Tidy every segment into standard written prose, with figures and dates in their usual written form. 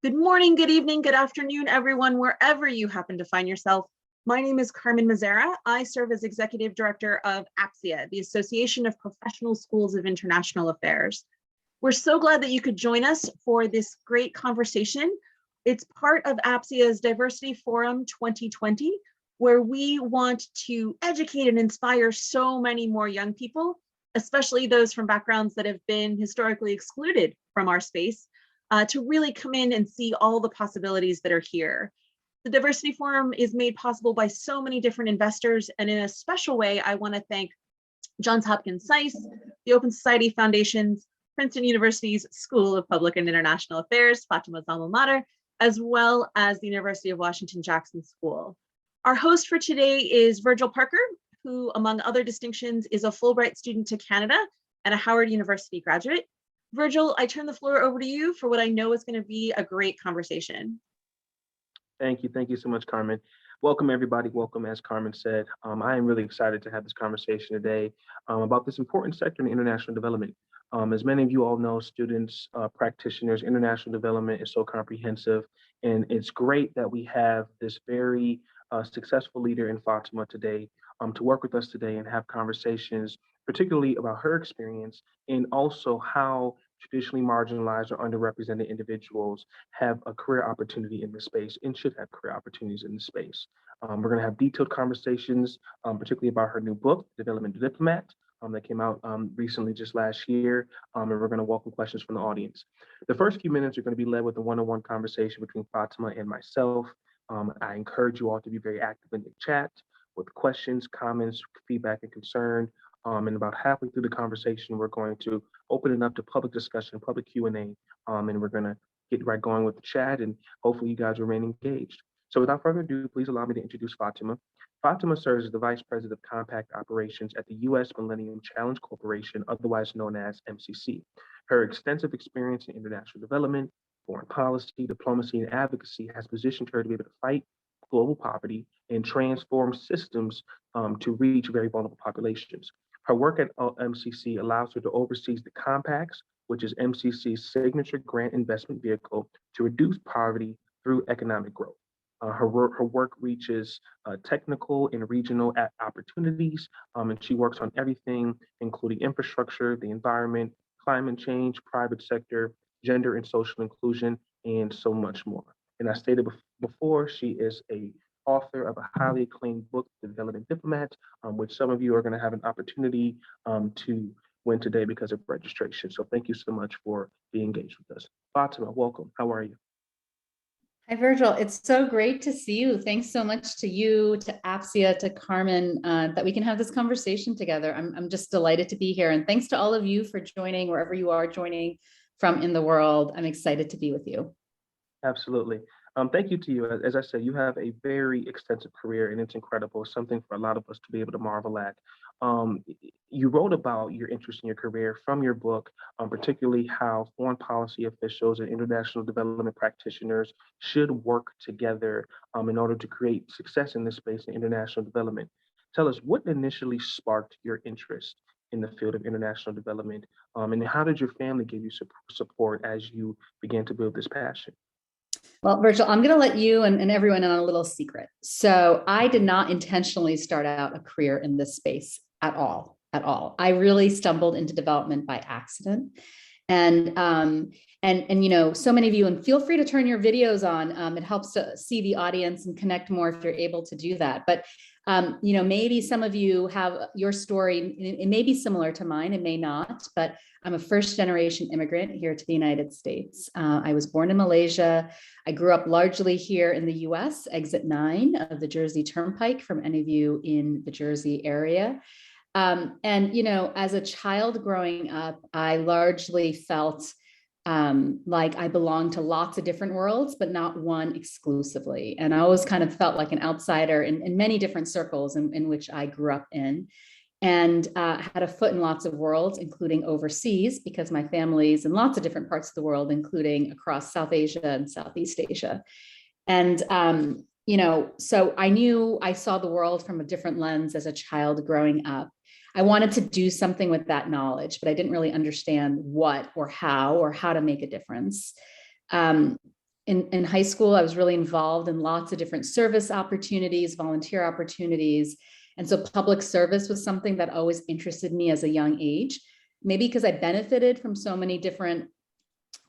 Good morning, good evening, good afternoon, everyone, wherever you happen to find yourself. My name is Carmen Mazzara. I serve as Executive Director of APSIA, the Association of Professional Schools of International Affairs. We're so glad that you could join us for this great conversation. It's part of APSIA's Diversity Forum 2020, where we want to educate and inspire so many more young people, especially those from backgrounds that have been historically excluded from our space, to really come in and see all the possibilities that are here. The Diversity Forum is made possible by so many different investors, and in a special way, I want to thank Johns Hopkins SAIS, the Open Society Foundation's, Princeton University's School of Public and International Affairs, Fatema's alma mater, as well as the University of Washington Jackson School. Our host for today is Virgil Parker, who, among other distinctions, is a Fulbright student to Canada and a Howard University graduate. Virgil, I turn the floor over to you for what I know is going to be a great conversation. Thank you. Thank you so much, Carmen. Welcome, everybody. Welcome, as Carmen said. I am really excited to have this conversation today about this important sector in international development. As many of you all know, students, practitioners, international development is so comprehensive, and it's great that we have this very successful leader in Fatema today to work with us today and have conversations, particularly about her experience and also how traditionally marginalized or underrepresented individuals have a career opportunity in this space and should have career opportunities in this space. We're going to have detailed conversations, particularly about her new book, Development Diplomat, that came out recently just last year, and we're going to welcome questions from the audience. The first few minutes are going to be led with a one-on-one conversation between Fatema and myself. I encourage you all to be very active in the chat with questions, comments, feedback, and concern. And about halfway through the conversation, we're going to open it up to public discussion, public Q&A, and we're going to get right going with the chat, and hopefully you guys remain engaged. So without further ado, please allow me to introduce Fatema. Fatema serves as the Vice President of Compact Operations at the US Millennium Challenge Corporation, otherwise known as MCC. Her extensive experience in international development, foreign policy, diplomacy, and advocacy has positioned her to be able to fight global poverty and transform systems to reach very vulnerable populations. Her work at MCC allows her to oversee the Compacts, which is MCC's signature grant investment vehicle to reduce poverty through economic growth. Her work reaches technical and regional opportunities, and she works on everything, including infrastructure, the environment, climate change, private sector, gender and social inclusion, and so much more. And I stated before, she is a author of a highly acclaimed book, Development Diplomat, which some of you are going to have an opportunity to win today because of registration. So thank you so much for being engaged with us. Fatema, welcome. How are you? Hi, Virgil. It's so great to see you. Thanks so much to you, to APSIA, to Carmen, that we can have this conversation together. I'm just delighted to be here. And thanks to all of you for joining wherever you are joining from in the world. I'm excited to be with you. Absolutely. Thank you to you. As I said, you have a very extensive career, and it's incredible. It's something for a lot of us to be able to marvel at. You wrote about your interest in your career from your book, particularly how foreign policy officials and international development practitioners should work together in order to create success in this space in international development. Tell us, what initially sparked your interest in the field of international development, and how did your family give you support as you began to build this passion? Well, Virgil, I'm going to let you and everyone in on a little secret. So I did not intentionally start out a career in this space at all. I really stumbled into development by accident. And you know, so many of you, and feel free to turn your videos on. It helps to see the audience and connect more if you're able to do that. But you know, maybe some of you have your story, it may be similar to mine, it may not, but I'm a first generation immigrant here to the United States. I was born in Malaysia. I grew up largely here in the US, exit 9 of the Jersey Turnpike, from any of you in the Jersey area. And, you know, as a child growing up, I largely felt like I belonged to lots of different worlds, but not one exclusively. And I always kind of felt like an outsider in many different circles in which I grew up in, and had a foot in lots of worlds, including overseas, because my family's in lots of different parts of the world, including across South Asia and Southeast Asia. And, you know, so I knew I saw the world from a different lens as a child growing up. I wanted to do something with that knowledge, but I didn't really understand what or how to make a difference. in high school, I was really involved in lots of different service opportunities, volunteer opportunities. And so public service was something that always interested me as a young age, maybe because I benefited from so many different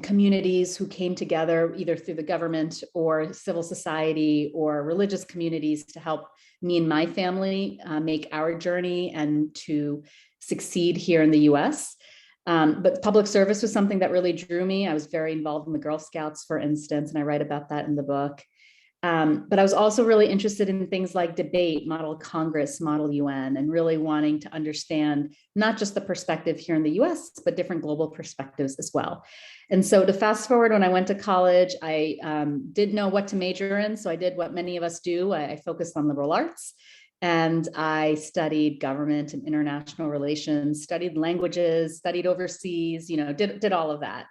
communities who came together either through the government or civil society or religious communities to help me and my family make our journey and to succeed here in the US. But public service was something that really drew me. I was very involved in the Girl Scouts, for instance, and I write about that in the book. But I was also really interested in things like debate, model Congress, model UN, and really wanting to understand not just the perspective here in the US, but different global perspectives as well. And so to fast forward, when I went to college, I didn't know what to major in. So I did what many of us do. I focused on liberal arts. And I studied government and international relations, studied languages, studied overseas, did all of that.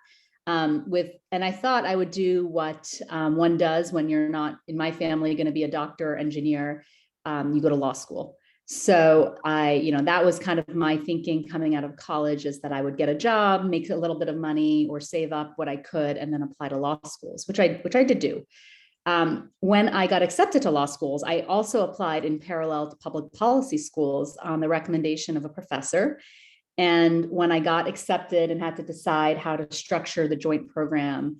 And I thought I would do what one does when you're not, in my family, going to be a doctor or engineer. You go to law school. So that was kind of my thinking coming out of college, is that I would get a job, make a little bit of money, or save up what I could, and then apply to law schools, which I did do. When I got accepted to law schools, I also applied in parallel to public policy schools on the recommendation of a professor. And when I got accepted and had to decide how to structure the joint program,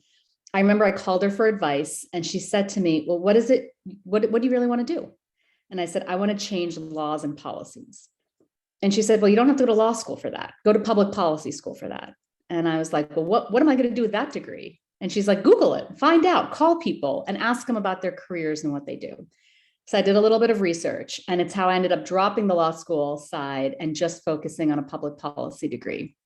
I remember I called her for advice, and she said to me, well, what is it? What do you really want to do? And I said, I want to change laws and policies. And she said, well, you don't have to go to law school for that. Go to public policy school for that. And I was like, well, what am I going to do with that degree? And she's like, Google it, find out, call people and ask them about their careers and what they do. So I did a little bit of research, and it's how I ended up dropping the law school side and just focusing on a public policy degree.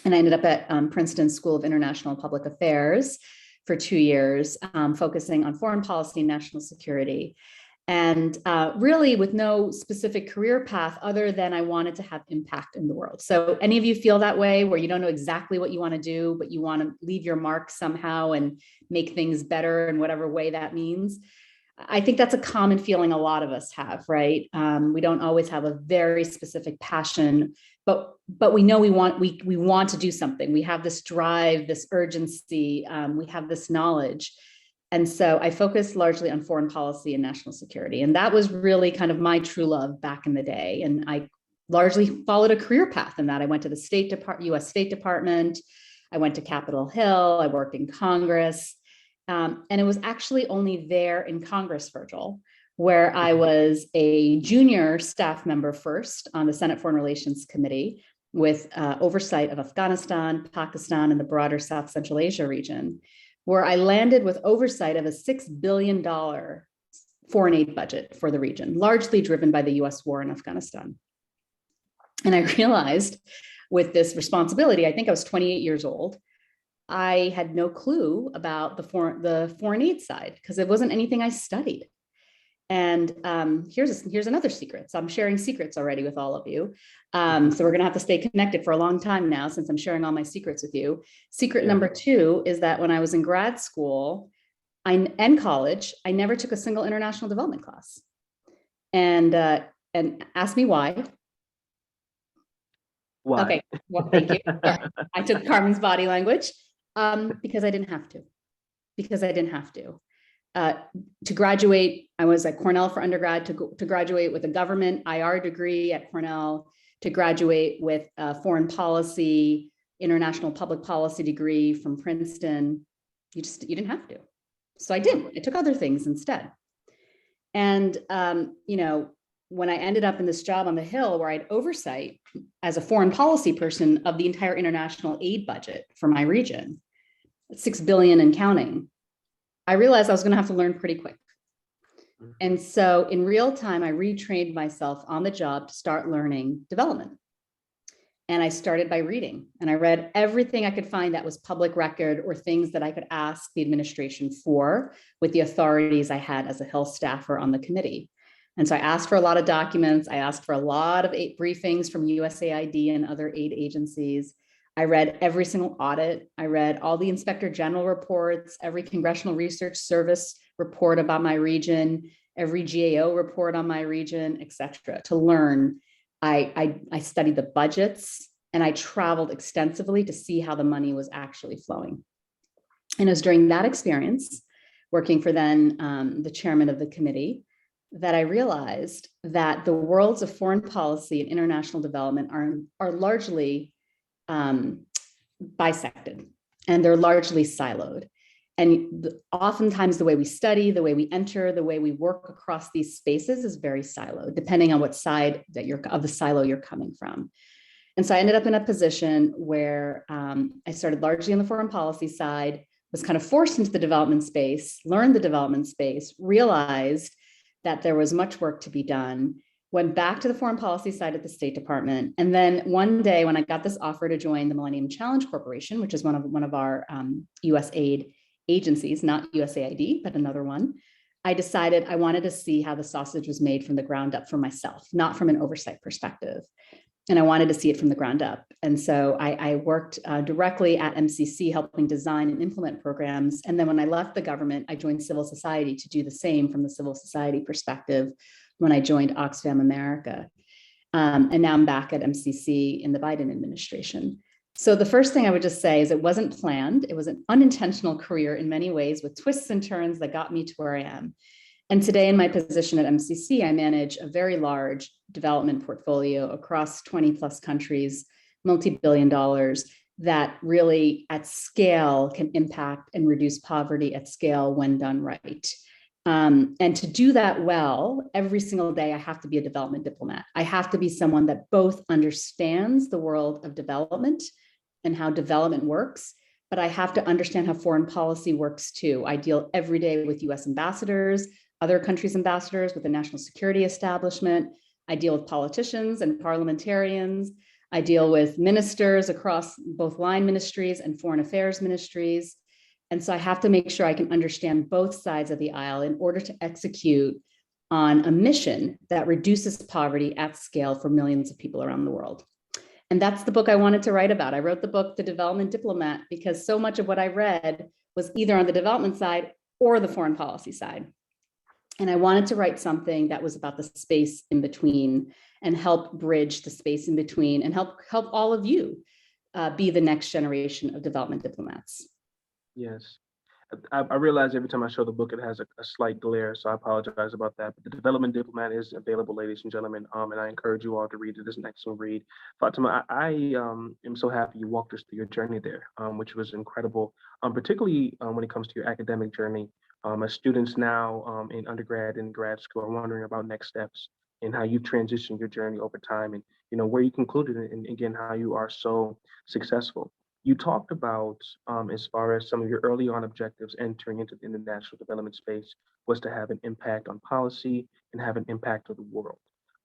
And I ended up at Princeton School of International and Public Affairs for 2 years, focusing on foreign policy and national security. And really with no specific career path other than I wanted to have impact in the world. So any of you feel that way, where you don't know exactly what you want to do, but you want to leave your mark somehow and make things better in whatever way that means? I think that's a common feeling a lot of us have, right? We don't always have a very specific passion, but we know we want to do something. We have this drive, this urgency, we have this knowledge. And so I focused largely on foreign policy and national security. And that was really kind of my true love back in the day. And I largely followed a career path in that. I went to the US State Department. I went to Capitol Hill. I worked in Congress. And it was actually only there in Congress, Virgil, where I was a junior staff member first on the Senate Foreign Relations Committee with oversight of Afghanistan, Pakistan, and the broader South Central Asia region, where I landed with oversight of a $6 billion foreign aid budget for the region, largely driven by the US war in Afghanistan. And I realized with this responsibility, I think I was 28 years old, I had no clue about the foreign aid side because it wasn't anything I studied. And here's another secret. So I'm sharing secrets already with all of you. So we're going to have to stay connected for a long time now, since I'm sharing all my secrets with you. Secret number 2 is that when I was in grad school and college, I never took a single international development class. And ask me why. Why? Okay, well, thank you. I took Carmen's body language because I didn't have to. To graduate, I was at Cornell for undergrad, to graduate with a government IR degree at Cornell, to graduate with a foreign policy, international public policy degree from Princeton. You didn't have to. So I didn't. I took other things instead. And, when I ended up in this job on the Hill, where I had oversight as a foreign policy person of the entire international aid budget for my region, $6 billion and counting, I realized I was going to have to learn pretty quick. And so in real time, I retrained myself on the job to start learning development. And I started by reading, and I read everything I could find that was public record or things that I could ask the administration for with the authorities I had as a Hill staffer on the committee. And so I asked for a lot of documents. I asked for a lot of aid briefings from USAID and other aid agencies. I read every single audit. I read all the Inspector General reports, every Congressional Research Service report about my region, every GAO report on my region, et cetera, to learn. I studied the budgets, and I traveled extensively to see how the money was actually flowing. And it was during that experience working for then the chairman of the committee, that I realized that the worlds of foreign policy and international development are largely bisected, and they're largely siloed. And oftentimes the way we study, the way we enter, the way we work across these spaces is very siloed, depending on what side that of the silo you're coming from. And so I ended up in a position where I started largely on the foreign policy side, was kind of forced into the development space, learned the development space, realized that there was much work to be done, went back to the foreign policy side at the State Department. And then one day when I got this offer to join the Millennium Challenge Corporation, which is one of our US aid agencies, not USAID, but another one, I decided I wanted to see how the sausage was made from the ground up for myself, not from an oversight perspective. And I wanted to see it from the ground up. And so I worked directly at MCC, helping design and implement programs. And then when I left the government, I joined civil society to do the same from the civil society perspective when I joined Oxfam America. And now I'm back at MCC in the Biden administration. So the first thing I would just say is it wasn't planned. It was an unintentional career in many ways with twists and turns that got me to where I am. And today in my position at MCC, I manage a very large development portfolio across 20 plus countries, multi-billion dollars, that really at scale can impact and reduce poverty at scale when done right. And to do that well, every single day, I have to be a development diplomat. I have to be someone that both understands the world of development and how development works, but I have to understand how foreign policy works too. I deal every day with US ambassadors, other countries' ambassadors, with the national security establishment. I deal with politicians and parliamentarians. I deal with ministers across both line ministries and foreign affairs ministries. And so I have to make sure I can understand both sides of the aisle in order to execute on a mission that reduces poverty at scale for millions of people around the world. And that's the book I wanted to write about. I wrote the book, The Development Diplomat, because so much of what I read was either on the development side or the foreign policy side. And I wanted to write something that was about the space in between and help bridge the space in between and help all of you be the next generation of development diplomats. Yes. I realize every time I show the book, it has a slight glare, so I apologize about that. But The Development Diplomat is available, ladies and gentlemen, and I encourage you all to read it. It's an excellent read. Fatima, I am so happy you walked us through your journey there, which was incredible, particularly when it comes to your academic journey. As students now in undergrad and grad school are wondering about next steps and how you've transitioned your journey over time and, where you concluded and again, how you are so successful. You talked about, as far as some of your early on objectives entering into the international development space was to have an impact on policy and have an impact on the world.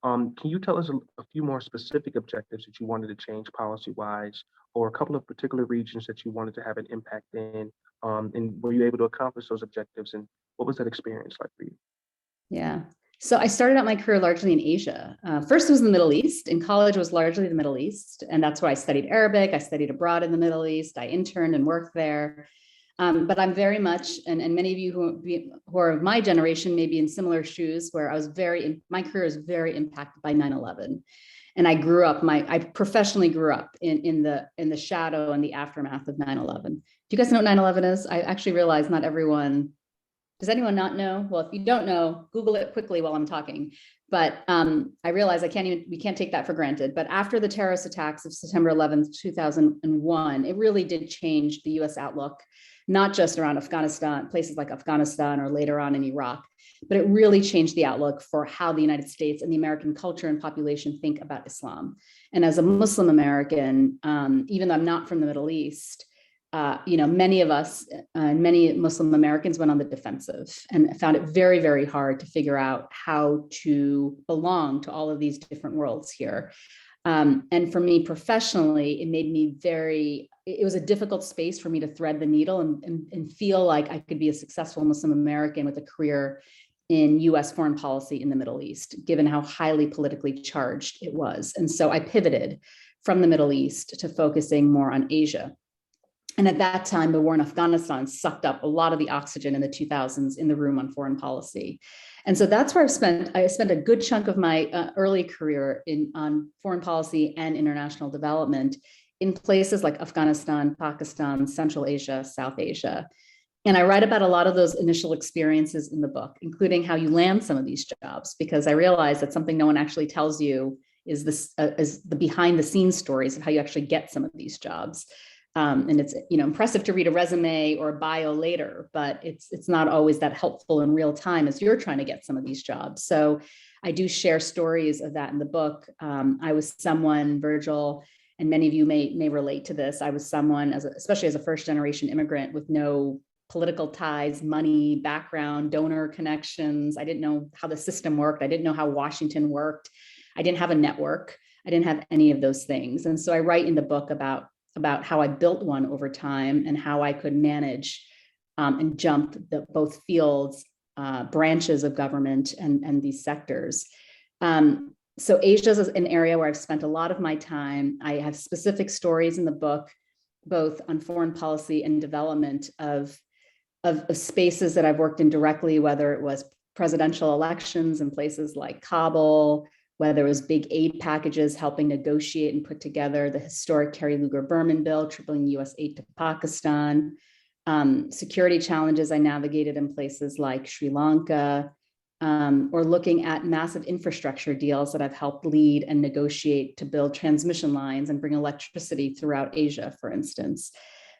Can you tell us a few more specific objectives that you wanted to change policy-wise, or a couple of particular regions that you wanted to have an impact in? And were you able to accomplish those objectives? And what was that experience like for you? Yeah. So I started out my career largely in Asia. First was in the Middle East. In college was largely the Middle East. And that's where I studied Arabic. I studied abroad in the Middle East. I interned and worked there. But I'm very much, and many of you who are of my generation may be in similar shoes, where my career was very impacted by 9/11. And I professionally grew up in the shadow and the aftermath of 9/11. Do you guys know what 9/11 is? I actually realize not everyone. Does anyone not know? Well, if you don't know, Google it quickly while I'm talking. But I realize we can't take that for granted. But after the terrorist attacks of September 11th, 2001, it really did change the US outlook, not just around Afghanistan, places like Afghanistan or later on in Iraq, but it really changed the outlook for how the United States and the American culture and population think about Islam. And as a Muslim American, even though I'm not from the Middle East, many of us and many Muslim Americans went on the defensive and found it very, very hard to figure out how to belong to all of these different worlds here. And for me professionally, it was a difficult space for me to thread the needle and feel like I could be a successful Muslim American with a career in US foreign policy in the Middle East, given how highly politically charged it was. And so I pivoted from the Middle East to focusing more on Asia. And at that time, the war in Afghanistan sucked up a lot of the oxygen in the 2000s in the room on foreign policy. And so that's where I spent a good chunk of my early career on foreign policy and international development in places like Afghanistan, Pakistan, Central Asia, South Asia. And I write about a lot of those initial experiences in the book, including how you land some of these jobs, because I realize that something no one actually tells you is the behind the scenes stories of how you actually get some of these jobs. And it's, impressive to read a resume or a bio later, but it's not always that helpful in real time as you're trying to get some of these jobs. So I do share stories of that in the book. I was someone, Virgil, and many of you may relate to this. I was someone, especially as a first generation immigrant with no political ties, money, background, donor connections. I didn't know how the system worked. I didn't know how Washington worked. I didn't have a network. I didn't have any of those things. And so I write in the book about how I built one over time and how I could manage and jump both fields, branches of government and these sectors. So Asia is an area where I've spent a lot of my time. I have specific stories in the book, both on foreign policy and development of spaces that I've worked in directly, whether it was presidential elections in places like Kabul, whether it was big aid packages helping negotiate and put together the historic Kerry Lugar-Berman bill, tripling US aid to Pakistan, security challenges I navigated in places like Sri Lanka, or looking at massive infrastructure deals that I've helped lead and negotiate to build transmission lines and bring electricity throughout Asia, for instance.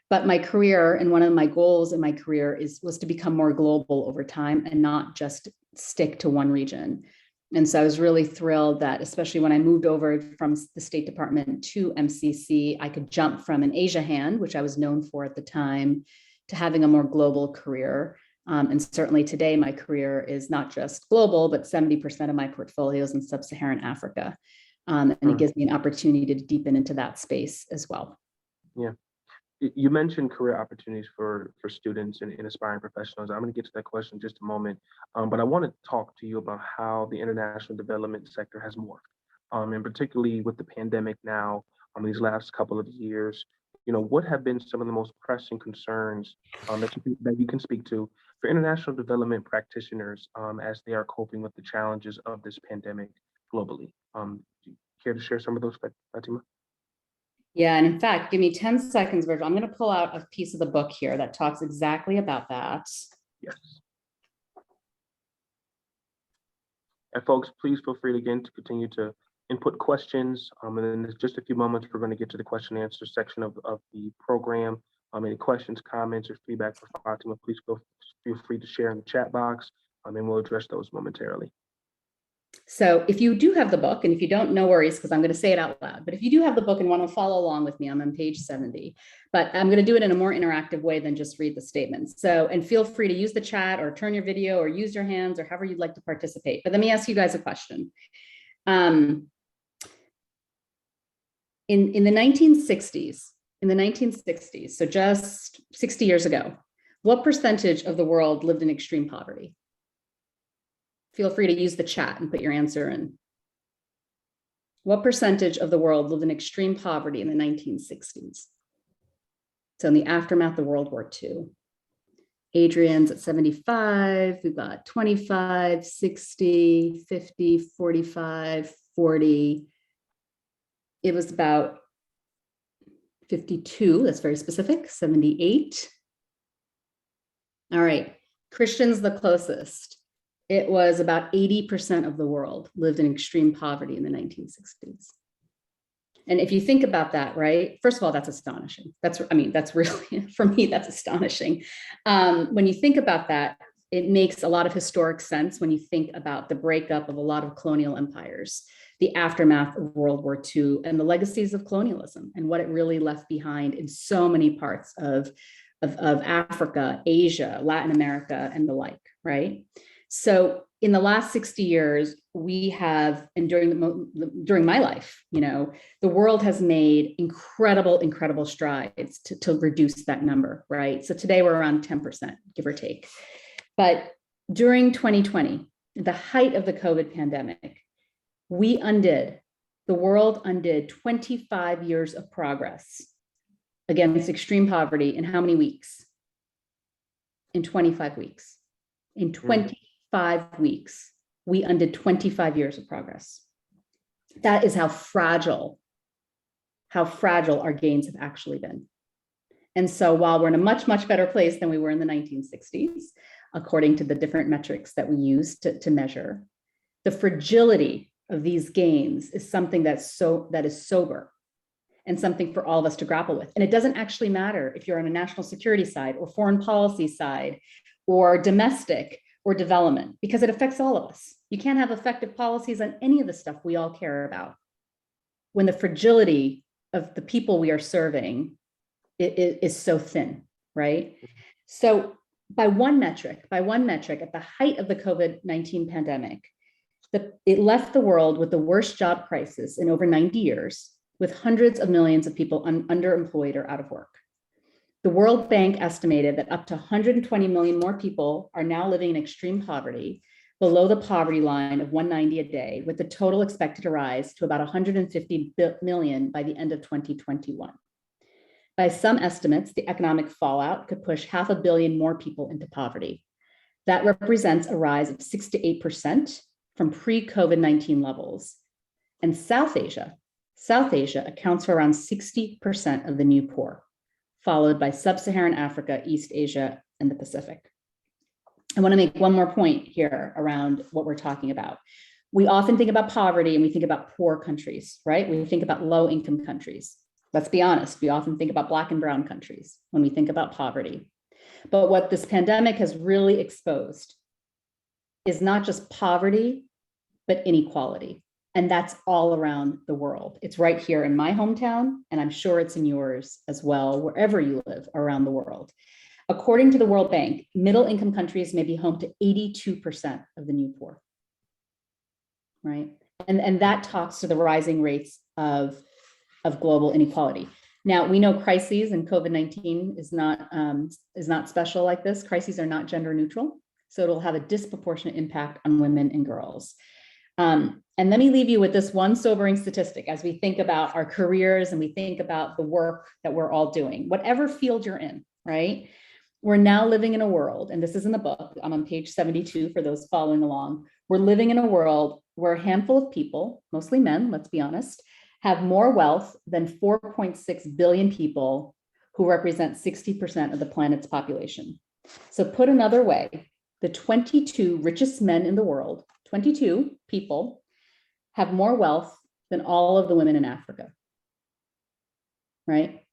But my career, and one of my goals in my career was to become more global over time and not just stick to one region. And so I was really thrilled that, especially when I moved over from the State Department to MCC, I could jump from an Asia hand, which I was known for at the time, to having a more global career. And certainly today, my career is not just global, but 70% of my portfolio is in sub-Saharan Africa. And it gives me an opportunity to deepen into that space as well. Yeah. You mentioned career opportunities for students and aspiring professionals. I'm going to get to that question in just a moment, but I want to talk to you about how the international development sector has morphed, and particularly with the pandemic now, these last couple of years. What have been some of the most pressing concerns that you can speak to for international development practitioners as they are coping with the challenges of this pandemic globally? Do you care to share some of those, Fatima? Yeah, and in fact, give me 10 seconds, Virgil. I'm going to pull out a piece of the book here that talks exactly about that. Yes. And folks, please feel free again to continue to input questions. And then in just a few moments, we're going to get to the question and answer section of the program. Any questions, comments, or feedback for Fatima, please feel free to share in the chat box, and we'll address those momentarily. So if you do have the book, and if you don't, no worries, because I'm going to say it out loud, but if you do have the book and want to follow along with me, I'm on page 70, but I'm going to do it in a more interactive way than just read the statements. So, and feel free to use the chat or turn your video or use your hands or however you'd like to participate. But let me ask you guys a question. In the 1960s, so just 60 years ago, what percentage of the world lived in extreme poverty? Feel free to use the chat and put your answer in. What percentage of the world lived in extreme poverty in the 1960s? So in the aftermath of World War II. Adrian's at 75, we've got 25, 60, 50, 45, 40. It was about 52, that's very specific, 78. All right, Christian's the closest. It was about 80% of the world lived in extreme poverty in the 1960s. And if you think about that, right, first of all, that's astonishing. That's really, for me, that's astonishing. When you think about that, it makes a lot of historic sense when you think about the breakup of a lot of colonial empires, the aftermath of World War II, and the legacies of colonialism and what it really left behind in so many parts of Africa, Asia, Latin America, and the like, right? So in the last 60 years, we have, and during my life, the world has made incredible strides to reduce that number, right? So today we're around 10%, give or take. But during 2020, the height of the COVID pandemic, the world undid 25 years of progress against extreme poverty in how many weeks? In 25 weeks. In 25 weeks, we undid 25 years of progress. That is how fragile our gains have actually been. And so while we're in a much, much better place than we were in the 1960s, according to the different metrics that we use to measure, the fragility of these gains is something that is sober and something for all of us to grapple with. And it doesn't actually matter if you're on a national security side or foreign policy side or domestic or development, because it affects all of us. You can't have effective policies on any of the stuff we all care about when the fragility of the people we are serving is so thin, right? So by one metric, at the height of the COVID-19 pandemic, it left the world with the worst job crisis in over 90 years, with hundreds of millions of people underemployed or out of work. The World Bank estimated that up to 120 million more people are now living in extreme poverty, below the poverty line of 190 a day, with the total expected to rise to about 150 million by the end of 2021. By some estimates, the economic fallout could push 500 million more people into poverty. That represents a rise of 6 to 8% from pre-COVID-19 levels. And South Asia accounts for around 60% of the new poor, followed by Sub-Saharan Africa, East Asia, and the Pacific. I want to make one more point here around what we're talking about. We often think about poverty and we think about poor countries, right? We think about low-income countries. Let's be honest, we often think about Black and brown countries when we think about poverty. But what this pandemic has really exposed is not just poverty, but inequality. And that's all around the world. It's right here in my hometown, and I'm sure it's in yours as well, wherever you live around the world. According to the World Bank, middle-income countries may be home to 82% of the new poor, right? And that talks to the rising rates of global inequality. Now, we know crises, and COVID-19 is not special like this. Crises are not gender neutral, so it'll have a disproportionate impact on women and girls. And let me leave you with this one sobering statistic as we think about our careers and we think about the work that we're all doing, whatever field you're in, right? We're now living in a world, and this is in the book, I'm on page 72 for those following along. We're living in a world where a handful of people, mostly men, let's be honest, have more wealth than 4.6 billion people who represent 60% of the planet's population. So put another way, the 22 richest men in the world, 22 people, have more wealth than all of the women in Africa, right?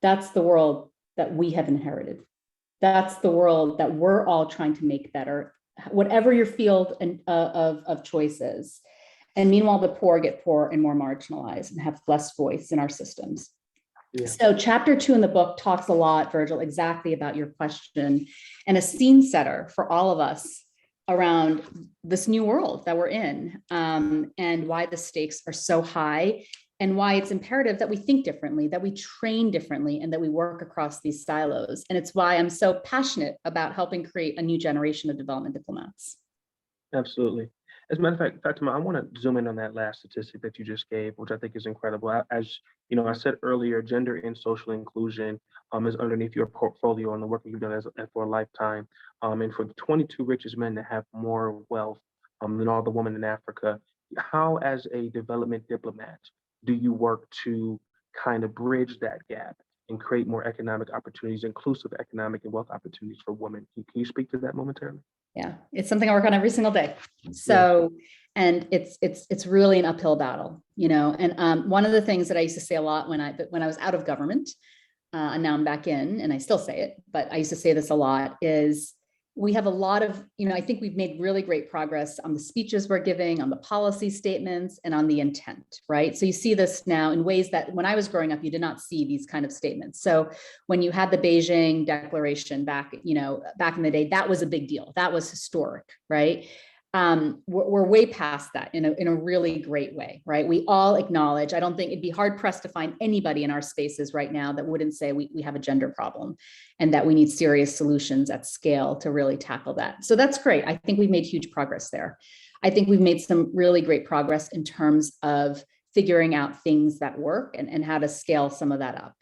That's the world that we have inherited. That's the world that we're all trying to make better, whatever your field of choice is. And meanwhile, the poor get poorer and more marginalized and have less voice in our systems. Yeah. So chapter 2 in the book talks a lot, Virgil, exactly about your question and a scene setter for all of us around this new world that we're in, and why the stakes are so high and why it's imperative that we think differently, that we train differently, and that we work across these silos. And it's why I'm so passionate about helping create a new generation of development diplomats. Absolutely. As a matter of fact, Fatima, I want to zoom in on that last statistic that you just gave, which I think is incredible. As you know, I said earlier, gender and social inclusion is underneath your portfolio and the work you've done for a lifetime. And for the 22 richest men to have more wealth than all the women in Africa, how, as a development diplomat, do you work to kind of bridge that gap and create more economic opportunities, inclusive economic and wealth opportunities for women? Can you speak to that momentarily? Yeah, it's something I work on every single day. So, and it's really an uphill battle, you know. And one of the things that I used to say a lot when I was out of government, and now I'm back in, and I still say it, but I used to say this a lot, is we have a lot of, you know, I think we've made really great progress on the speeches we're giving, on the policy statements, and on the intent, right? So you see this now in ways that when I was growing up, you did not see these kind of statements. So when you had the Beijing Declaration back in the day, that was a big deal. That was historic, right? We're way past that in a really great way, right? We all acknowledge, I don't think it'd be hard pressed to find anybody in our spaces right now that wouldn't say we have a gender problem and that we need serious solutions at scale to really tackle that. So that's great. I think we've made huge progress there. I think we've made some really great progress in terms of figuring out things that work and how to scale some of that up.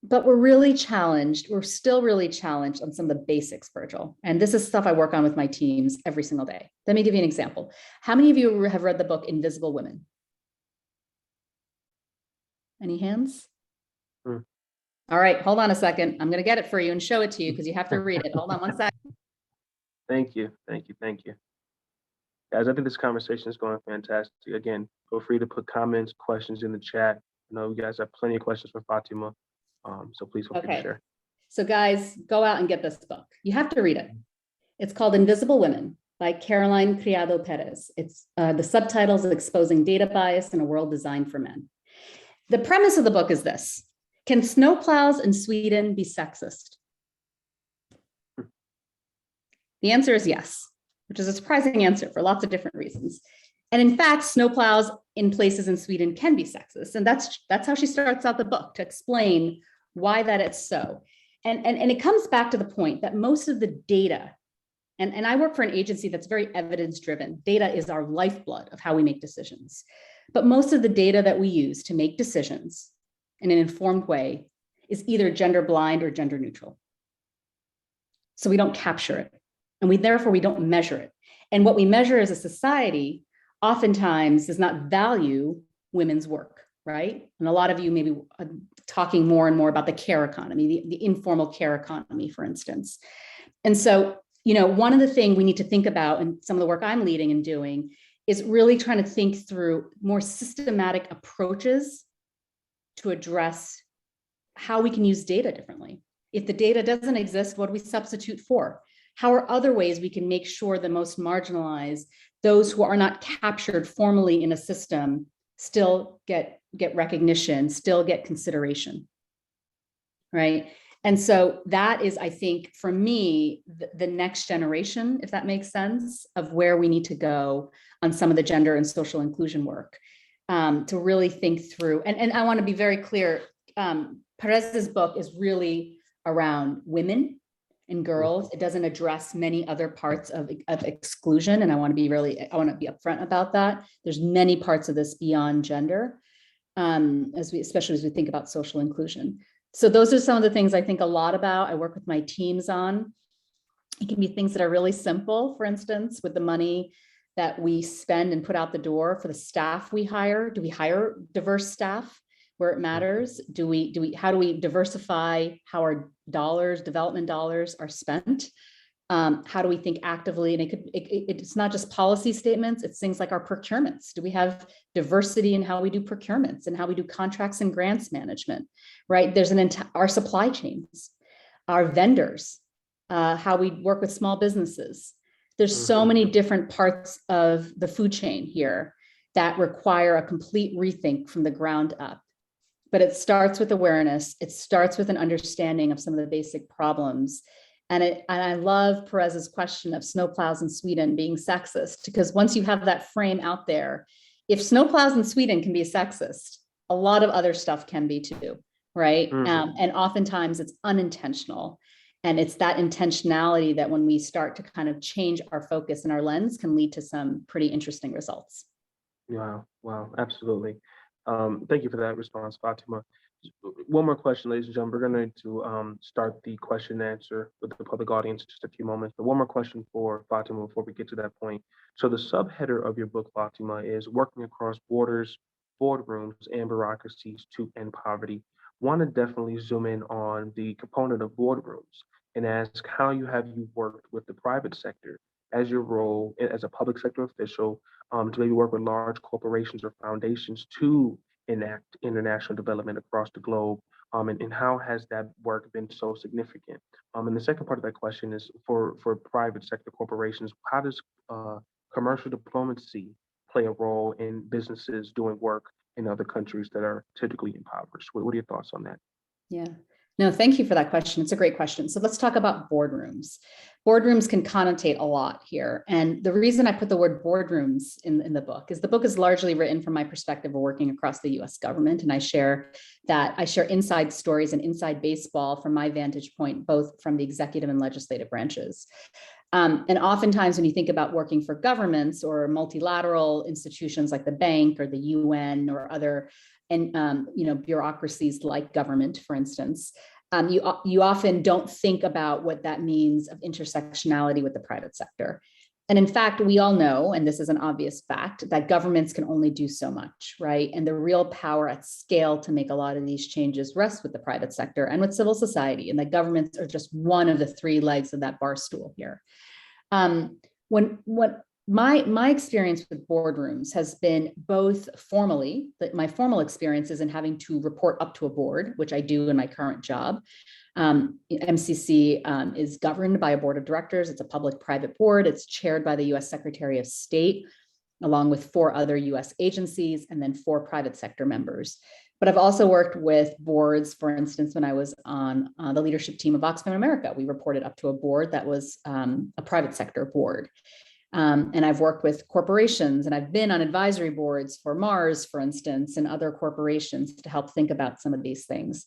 But we're really challenged. We're still really challenged on some of the basics, Virgil. And this is stuff I work on with my teams every single day. Let me give you an example. How many of you have read the book Invisible Women? Any hands? All right, hold on a second. I'm going to get it for you and show it to you because you have to read it. Hold on one second. Thank you. Thank you. Thank you. Guys, I think this conversation is going fantastic. Again, feel free to put comments, questions in the chat. I know you guys have plenty of questions for Fatima. So please feel free to Okay. share. So guys, go out and get this book. You have to read it. It's called Invisible Women by Caroline Criado Perez. It's the subtitles of Exposing Data Bias in a World Designed for Men. The premise of the book is this: can snowplows in Sweden be sexist? The answer is yes, which is a surprising answer for lots of different reasons. And in fact, snowplows in places in Sweden can be sexist. And that's how she starts out the book, to explain why that it's so. And it comes back to the point that most of the data, and I work for an agency that's very evidence-driven. Data is our lifeblood of how we make decisions. But most of the data that we use to make decisions in an informed way is either gender blind or gender neutral. So we don't capture it. And therefore we don't measure it. And what we measure as a society oftentimes does not value women's work, right? And a lot of you may be talking more and more about the care economy, the informal care economy, for instance. And so, one of the things we need to think about, and some of the work I'm leading and doing, is really trying to think through more systematic approaches to address how we can use data differently. If the data doesn't exist, what do we substitute for? How are other ways we can make sure the most marginalized, those who are not captured formally in a system, still get recognition, still get consideration, right? And so that is, I think, for me, the next generation, if that makes sense, of where we need to go on some of the gender and social inclusion work, to really think through. And I want to be very clear, Perez's book is really around women and girls. It doesn't address many other parts of exclusion. And I want to be upfront about that. There's many parts of this beyond gender, especially as we think about social inclusion. So those are some of the things I think a lot about. I work with my teams on. It can be things that are really simple. For instance, with the money that we spend and put out the door for the staff we hire, do we hire diverse staff where it matters? How do we diversify how our development dollars are spent? How do we think actively? And it's not just policy statements, it's things like our procurements. Do we have diversity in how we do procurements and how we do contracts and grants management, right? There's our supply chains, our vendors, how we work with small businesses. There's so many different parts of the food chain here that require a complete rethink from the ground up. But it starts with awareness. It starts with an understanding of some of the basic problems. And I love Perez's question of snowplows in Sweden being sexist, because once you have that frame out there, if snowplows in Sweden can be sexist, a lot of other stuff can be too, right? And oftentimes it's unintentional. And it's that intentionality that when we start to kind of change our focus and our lens can lead to some pretty interesting results. Wow, absolutely. Thank you for that response, Fatima. One more question, ladies and gentlemen. We're going to start the question and answer with the public audience in just a few moments. But one more question for Fatima before we get to that point. So the subheader of your book, Fatima, is Working Across Borders, Boardrooms, and Bureaucracies to End Poverty. Want to definitely zoom in on the component of boardrooms and ask how you worked with the private sector as your role as a public sector official to maybe work with large corporations or foundations to enact international development across the globe, and how has that work been so significant? And the second part of that question is for private sector corporations, how does commercial diplomacy play a role in businesses doing work in other countries that are typically impoverished? What are your thoughts on that? Yeah. No, thank you for that question. It's a great question. So let's talk about boardrooms. Boardrooms can connotate a lot here. And the reason I put the word boardrooms in the book is largely written from my perspective of working across the US government. And I share inside stories and inside baseball from my vantage point, both from the executive and legislative branches. And oftentimes when you think about working for governments or multilateral institutions like the bank or the UN or other bureaucracies like government, for instance, you often don't think about what that means of intersectionality with the private sector. And in fact, we all know, and this is an obvious fact, that governments can only do so much, right? And the real power at scale to make a lot of these changes rests with the private sector and with civil society, and that governments are just one of the three legs of that bar stool here. My experience with boardrooms has been both formally, that my formal experience is in having to report up to a board, which I do in my current job. MCC is governed by a board of directors. It's a public-private board. It's chaired by the US Secretary of State, along with 4 other US agencies, and then 4 private sector members. But I've also worked with boards. For instance, when I was on the leadership team of Oxfam America, we reported up to a board that was a private sector board. And I've worked with corporations, and I've been on advisory boards for Mars, for instance, and other corporations to help think about some of these things.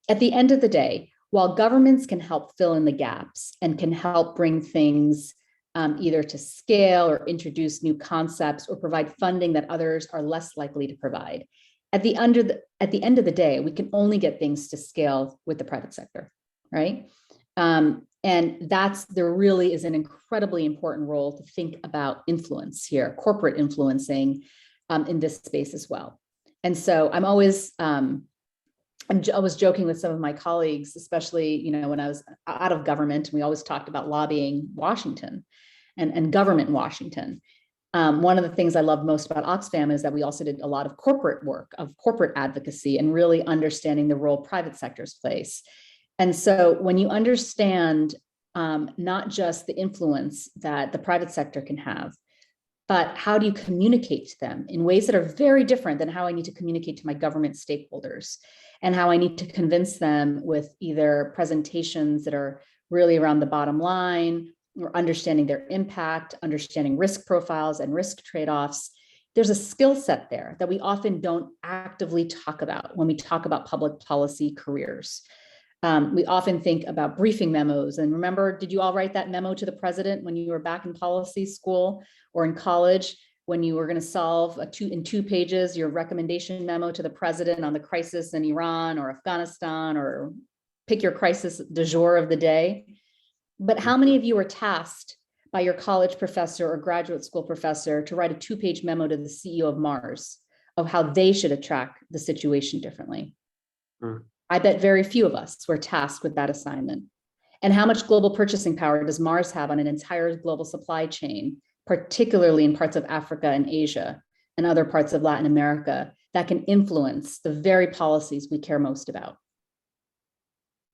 At the end of the day, while governments can help fill in the gaps and can help bring things either to scale or introduce new concepts or provide funding that others are less likely to provide, at the end of the day, we can only get things to scale with the private sector, right? And there really is an incredibly important role to think about influence here, corporate influencing in this space as well. And so I'm always, I was joking with some of my colleagues, especially, when I was out of government, we always talked about lobbying Washington and government in Washington. One of the things I love most about Oxfam is that we also did a lot of corporate work, of corporate advocacy, and really understanding the role private sectors plays. And so when you understand not just the influence that the private sector can have, but how do you communicate to them in ways that are very different than how I need to communicate to my government stakeholders, and how I need to convince them with either presentations that are really around the bottom line, or understanding their impact, understanding risk profiles and risk trade-offs. There's a skill set there that we often don't actively talk about when we talk about public policy careers. We often think about briefing memos. And remember, did you all write that memo to the president when you were back in policy school or in college, when you were going to solve in 2 pages, your recommendation memo to the president on the crisis in Iran or Afghanistan, or pick your crisis du jour of the day? But how many of you were tasked by your college professor or graduate school professor to write a 2-page memo to the CEO of Mars of how they should attack the situation differently? I bet very few of us were tasked with that assignment. And how much global purchasing power does Mars have on an entire global supply chain, particularly in parts of Africa and Asia and other parts of Latin America, that can influence the very policies we care most about?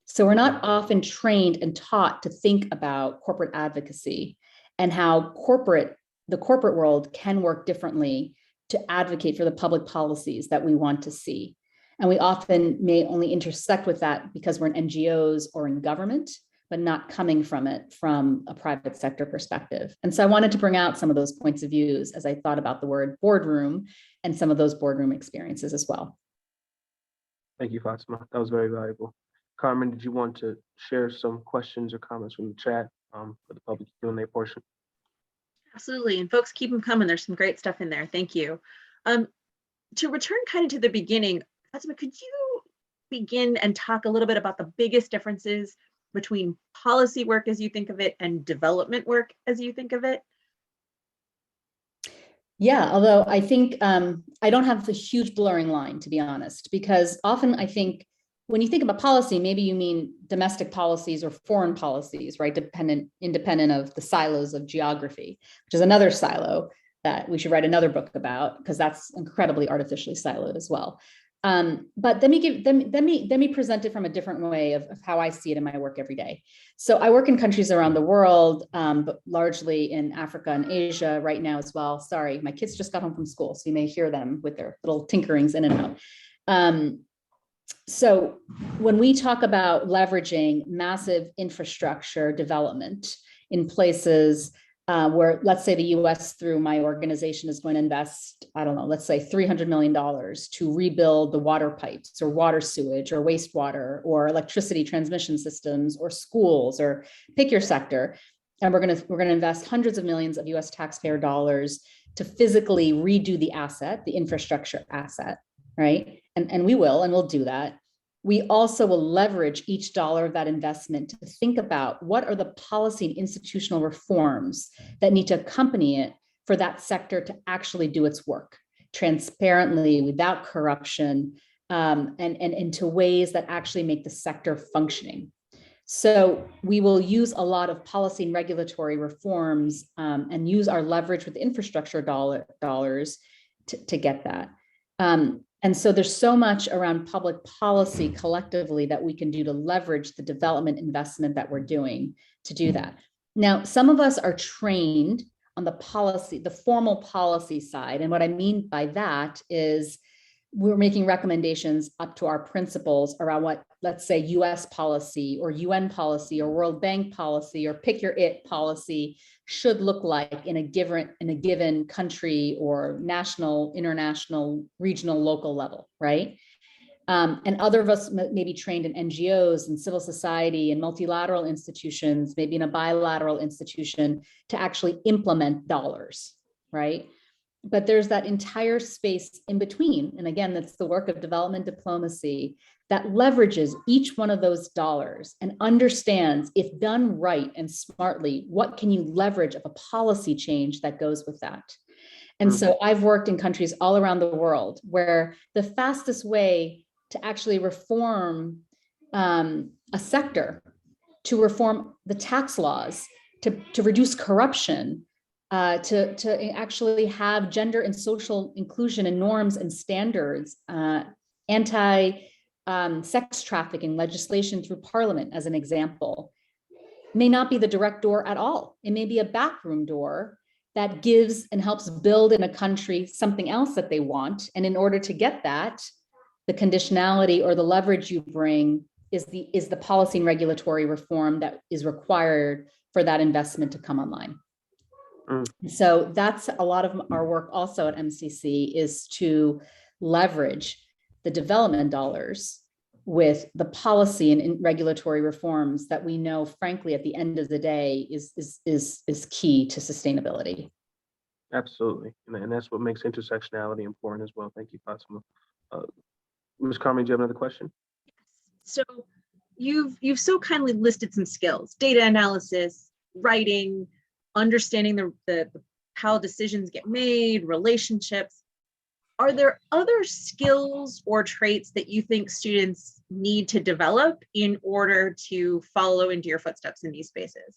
So we're not often trained and taught to think about corporate advocacy and how the corporate world can work differently to advocate for the public policies that we want to see. And we often may only intersect with that because we're in NGOs or in government, but not coming from it from a private sector perspective. And so I wanted to bring out some of those points of views as I thought about the word boardroom and some of those boardroom experiences as well. Thank you, Fatima. That was very valuable. Carmen, did you want to share some questions or comments from the chat for the public Q&A portion? Absolutely. And folks, keep them coming. There's some great stuff in there. Thank you. To return kind of to the beginning, Fatima, could you begin and talk a little bit about the biggest differences between policy work as you think of it and development work as you think of it? Yeah, although I think I don't have a huge blurring line, to be honest, because often I think when you think about policy, maybe you mean domestic policies or foreign policies, right? Independent of the silos of geography, which is another silo that we should write another book about, because that's incredibly artificially siloed as well. But let me present it from a different way of how I see it in my work every day. So I work in countries around the world, but largely in Africa and Asia right now as well. Sorry, my kids just got home from school, so you may hear them with their little tinkerings in and out. So when we talk about leveraging massive infrastructure development in places where, let's say, the US through my organization is going to invest, I don't know, let's say $300 million to rebuild the water pipes or water sewage or wastewater or electricity transmission systems or schools, or pick your sector. And we're going to invest hundreds of millions of US taxpayer dollars to physically redo the asset, the infrastructure asset, right? And we'll do that. We also will leverage each dollar of that investment to think about what are the policy and institutional reforms that need to accompany it for that sector to actually do its work transparently, without corruption, and into ways that actually make the sector functioning. So we will use a lot of policy and regulatory reforms and use our leverage with infrastructure dollars to get that. And so there's so much around public policy collectively that we can do to leverage the development investment that we're doing to do that. Now, some of us are trained on the policy, the formal policy side. And what I mean by that is we're making recommendations up to our principals around what, let's say, US policy or UN policy or World Bank policy or pick your it policy should look like in a given country or national, international, regional, local level, right? And other of us may be trained in NGOs and civil society and multilateral institutions, maybe in a bilateral institution to actually implement dollars, right? But there's that entire space in between. And again, that's the work of development diplomacy that leverages each one of those dollars and understands, if done right and smartly, what can you leverage of a policy change that goes with that. And so I've worked in countries all around the world where the fastest way to actually reform a sector, to reform the tax laws, to reduce corruption, to actually have gender and social inclusion and norms and standards, anti-sex trafficking legislation through parliament, as an example, may not be the direct door at all. It may be a backroom door that gives and helps build in a country something else that they want. And in order to get that, the conditionality or the leverage you bring is the policy and regulatory reform that is required for that investment to come online. So that's a lot of our work also at MCC, is to leverage the development dollars with the policy and regulatory reforms that we know, frankly, at the end of the day is key to sustainability. Absolutely, and that's what makes intersectionality important as well. Thank you, Fatima. Ms. Carmen, do you have another question? So you've so kindly listed some skills: data analysis, writing, understanding the how decisions get made, relationships. Are there other skills or traits that you think students need to develop in order to follow into your footsteps in these spaces?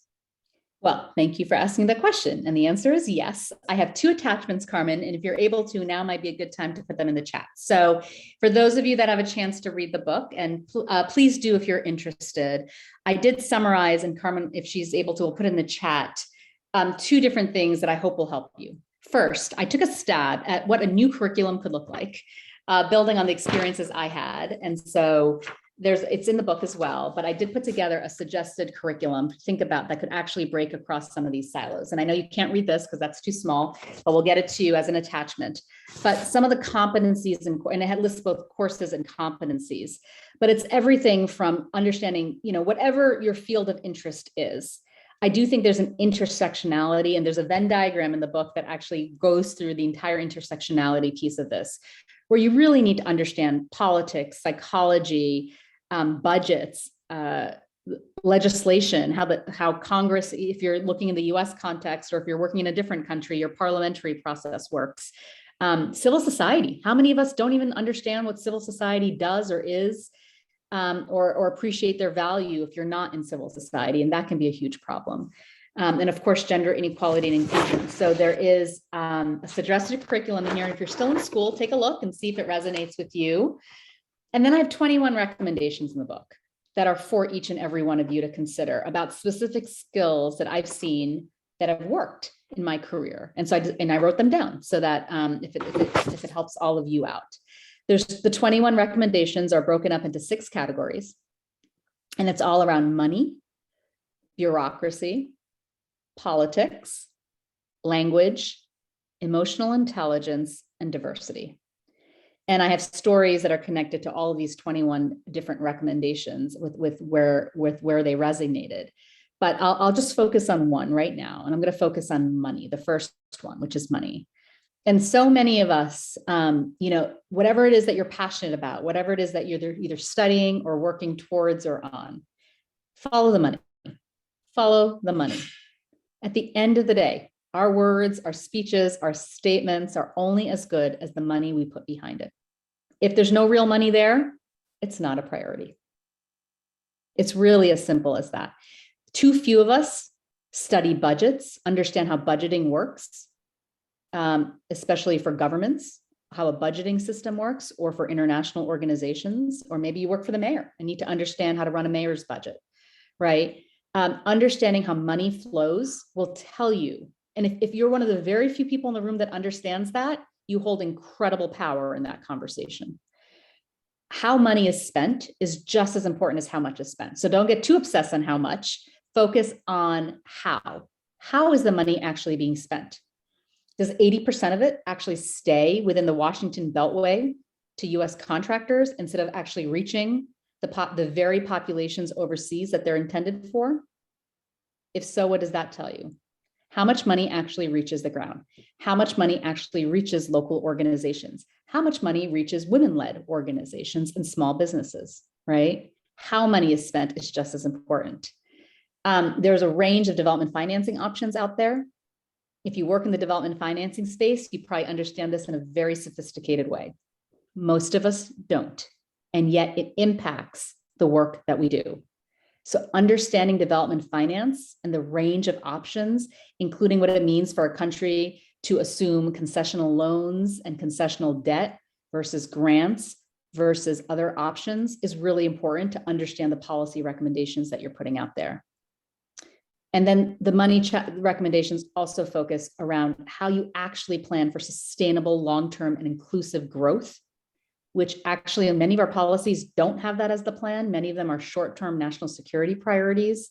Well, thank you for asking the question. And the answer is yes. I have 2 attachments, Carmen, and if you're able to, now might be a good time to put them in the chat. So for those of you that have a chance to read the book, and please do if you're interested, I did summarize, and Carmen, if she's able to, we'll put in the chat, 2 different things that I hope will help you. First, I took a stab at what a new curriculum could look like, building on the experiences I had. And so it's in the book as well, but I did put together a suggested curriculum to think about that could actually break across some of these silos. And I know you can't read this because that's too small, but we'll get it to you as an attachment. But some of the competencies, and it had lists both courses and competencies, but it's everything from understanding, whatever your field of interest is. I do think there's an intersectionality, and there's a Venn diagram in the book that actually goes through the entire intersectionality piece of this, where you really need to understand politics, psychology, budgets, legislation, how Congress, if you're looking in the US context, or if you're working in a different country, your parliamentary process works. Civil society, how many of us don't even understand what civil society does or is, or appreciate their value if you're not in civil society, and that can be a huge problem. And of course, gender inequality and inclusion. So there is a suggested curriculum in here. If you're still in school, take a look and see if it resonates with you. And then I have 21 recommendations in the book that are for each and every one of you to consider about specific skills that I've seen that have worked in my career. And so I wrote them down so that if it helps all of you out. The 21 recommendations are broken up into 6 categories, and it's all around money, bureaucracy, politics, language, emotional intelligence, and diversity. And I have stories that are connected to all of these 21 different recommendations with where they resonated. But I'll just focus on one right now, and I'm going to focus on money, the first one, which is money. And so many of us, whatever it is that you're passionate about, whatever it is that you're either studying or working towards or on, follow the money. Follow the money. At the end of the day, our words, our speeches, our statements are only as good as the money we put behind it. If there's no real money there, it's not a priority. It's really as simple as that. Too few of us study budgets, understand how budgeting works, especially for governments, how a budgeting system works, or for international organizations, or maybe you work for the mayor and need to understand how to run a mayor's budget, right? Understanding how money flows will tell you. And if you're one of the very few people in the room that understands that, you hold incredible power in that conversation. How money is spent is just as important as how much is spent. So don't get too obsessed on how much. Focus on how. How is the money actually being spent? Does 80% of it actually stay within the Washington Beltway to US contractors instead of actually reaching the very populations overseas that they're intended for? If so, what does that tell you? How much money actually reaches the ground? How much money actually reaches local organizations? How much money reaches women-led organizations and small businesses, right? How money is spent is just as important. There's a range of development financing options out there. If you work in the development financing space, you probably understand this in a very sophisticated way. Most of us don't, and yet it impacts the work that we do. So understanding development finance and the range of options, including what it means for a country to assume concessional loans and concessional debt versus grants versus other options, is really important to understand the policy recommendations that you're putting out there. And then the money recommendations also focus around how you actually plan for sustainable, long-term, and inclusive growth, which actually many of our policies don't have that as the plan. Many of them are short-term national security priorities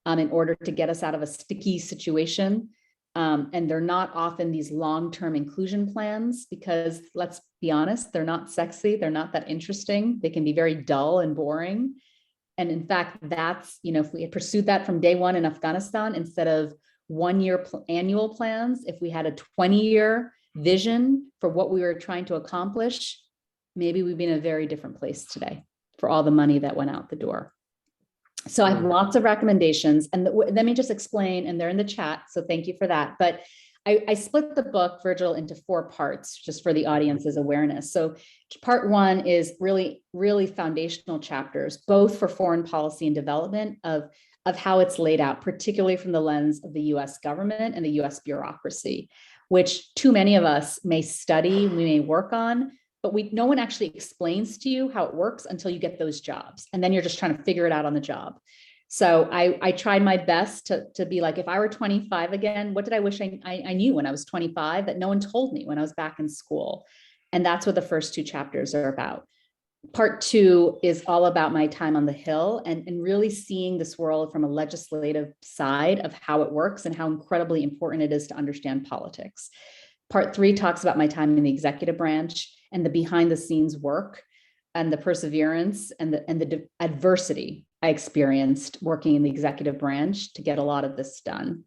in order to get us out of a sticky situation. And they're not often these long-term inclusion plans because, let's be honest, they're not sexy. They're not that interesting. They can be very dull and boring. And in fact, that's, if we had pursued that from day one in Afghanistan, instead of 1 year annual plans, if we had a 20-year vision for what we were trying to accomplish, maybe we'd be in a very different place today for all the money that went out the door. So I have lots of recommendations, and let me just explain, and they're in the chat, so thank you for that. But I split the book, Virgil, into 4 parts, just for the audience's awareness. So part 1 is really, really foundational chapters, both for foreign policy and development of how it's laid out, particularly from the lens of the US government and the US bureaucracy, which too many of us may study, we may work on, but no one actually explains to you how it works until you get those jobs. And then you're just trying to figure it out on the job. So I tried my best to be like, if I were 25 again, what did I wish I knew when I was 25 that no one told me when I was back in school? And that's what the first 2 chapters are about. Part 2 is all about my time on the Hill and really seeing this world from a legislative side of how it works and how incredibly important it is to understand politics. Part 3 talks about my time in the executive branch and the behind the scenes work and the perseverance and the adversity I experienced working in the executive branch to get a lot of this done.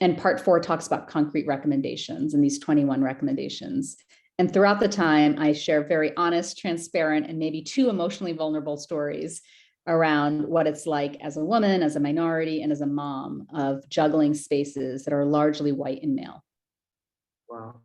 And part 4 talks about concrete recommendations and these 21 recommendations. And throughout the time, I share very honest, transparent, and maybe 2 emotionally vulnerable stories around what it's like as a woman, as a minority, and as a mom of juggling spaces that are largely white and male. Wow.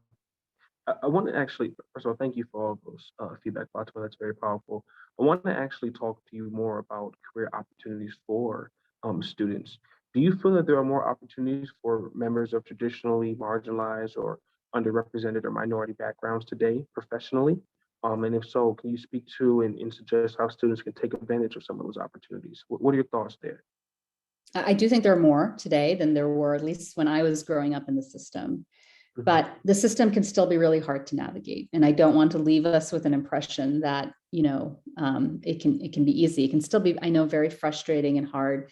I want to actually, first of all, thank you for all of those feedback, Fatima. That's very powerful. I want to actually talk to you more about career opportunities for students. Do you feel that there are more opportunities for members of traditionally marginalized or underrepresented or minority backgrounds today professionally? And if so, can you speak to and suggest how students can take advantage of some of those opportunities? What are your thoughts there? I do think there are more today than there were, at least when I was growing up in the system. But the system can still be really hard to navigate. And I don't want to leave us with an impression that, it can be easy. It can still be, I know, very frustrating and hard.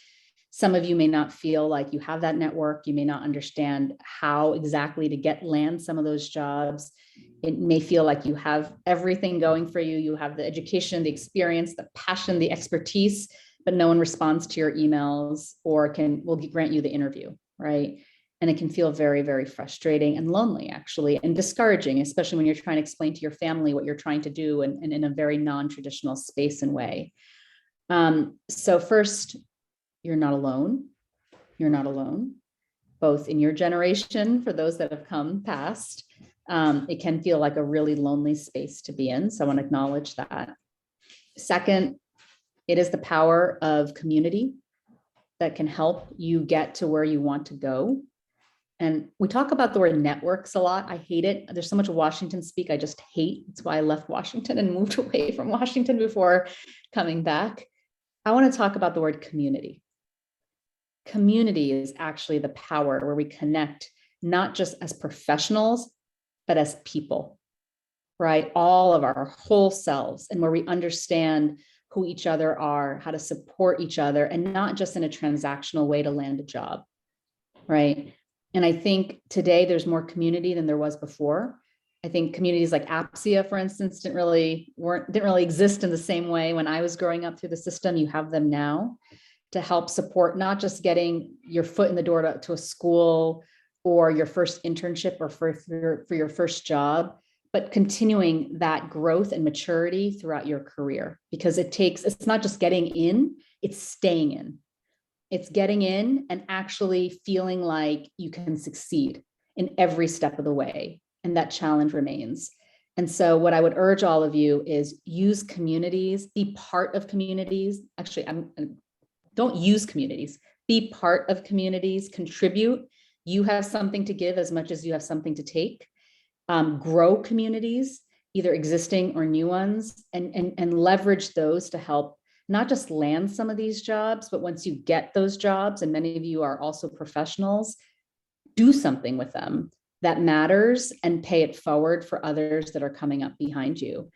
Some of you may not feel like you have that network. You may not understand how exactly to land some of those jobs. It may feel like you have everything going for you. You have the education, the experience, the passion, the expertise, but no one responds to your emails or will grant you the interview, right? And it can feel very, very frustrating and lonely, actually, and discouraging, especially when you're trying to explain to your family what you're trying to do and in a very non-traditional space and way. So first, you're not alone. You're not alone, both in your generation, for those that have come past. It can feel like a really lonely space to be in. So I want to acknowledge that. Second, it is the power of community that can help you get to where you want to go. And we talk about the word networks a lot. I hate it. There's so much Washington speak I just hate. That's why I left Washington and moved away from Washington before coming back. I want to talk about the word community. Community is actually the power where we connect, not just as professionals, but as people, right? All of our whole selves, and where we understand who each other are, how to support each other, and not just in a transactional way to land a job, right? And I think today there's more community than there was before. I think communities like APSIA, for instance, didn't really exist in the same way when I was growing up through the system. You have them now to help support not just getting your foot in the door to a school or your first internship or for your first job, but continuing that growth and maturity throughout your career, because it's not just getting in, it's staying in. It's getting in and actually feeling like you can succeed in every step of the way. And that challenge remains. And so what I would urge all of you is use communities, be part of communities. Actually, don't use communities, be part of communities, contribute. You have something to give as much as you have something to take. Grow communities, either existing or new ones, and leverage those to help not just land some of these jobs, but once you get those jobs, and many of you are also professionals, do something with them that matters and pay it forward for others that are coming up behind you.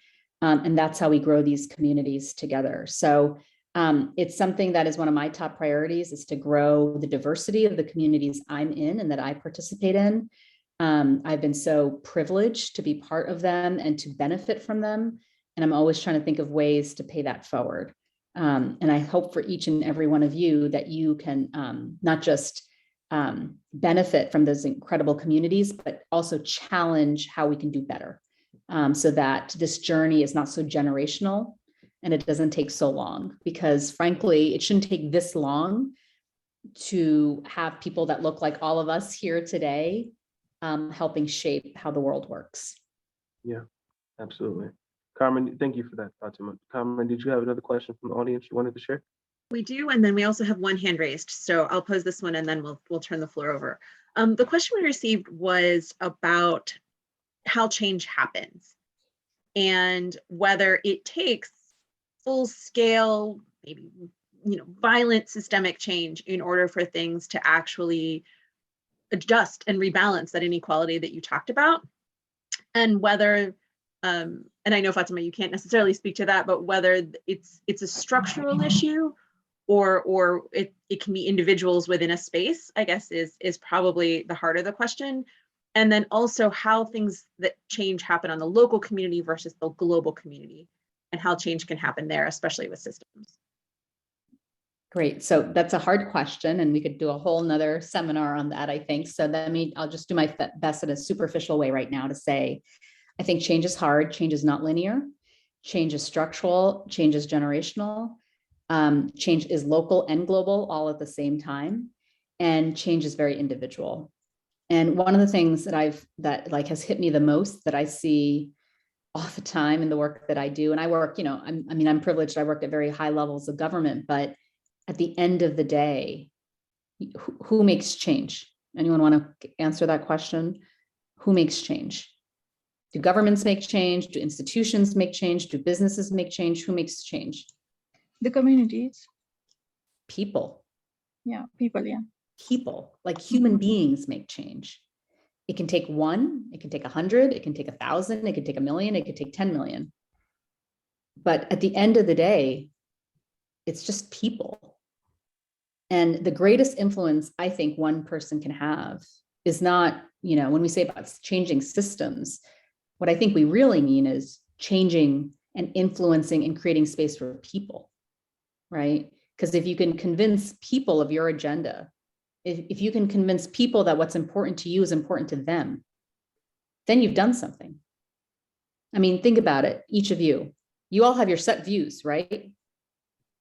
And that's how we grow these communities together. So it's something that is one of my top priorities, is to grow the diversity of the communities I'm in and that I participate in. I've been so privileged to be part of them and to benefit from them. And I'm always trying to think of ways to pay that forward. And I hope for each and every one of you that you can not just benefit from those incredible communities, but also challenge how we can do better, so that this journey is not so generational and it doesn't take so long, because frankly, it shouldn't take this long to have people that look like all of us here today helping shape how the world works. Yeah, absolutely. Carmen, thank you for that, Fatima. Carmen, did you have another question from the audience you wanted to share? We do, and then we also have one hand raised. So I'll pose this one and then we'll turn the floor over. The question we received was about how change happens and whether it takes full scale, maybe violent systemic change in order for things to actually adjust and rebalance that inequality that you talked about, and whether and I know, Fatima, you can't necessarily speak to that, but whether it's a structural issue or it can be individuals within a space, I guess is probably the heart of the question. And then also how things that change happen on the local community versus the global community, and how change can happen there, especially with systems. Great. So that's a hard question, and we could do a whole nother seminar on that, I think. So I'll just do my best in a superficial way right now to say, I think change is hard. Change is not linear. Change is structural. Change is generational. Change is local and global all at the same time. And change is very individual. And one of the things that has hit me the most, that I see all the time in the work that I do, and I work, I'm privileged. I work at very high levels of government, but at the end of the day, who makes change? Anyone want to answer that question? Who makes change? Do governments make change? Do institutions make change? Do businesses make change? Who makes change? The communities. People. Yeah, people, yeah. People, like human beings, make change. It can take 1, it can take 100, it can take 1,000, it can take 1,000,000, it could take 10 million. But at the end of the day, it's just people. And the greatest influence I think one person can have is not, when we say about changing systems, what I think we really mean is changing and influencing and creating space for people, right? Because if you can convince people of your agenda, if you can convince people that what's important to you is important to them, then you've done something. I mean, think about it, each of you all have your set views, right?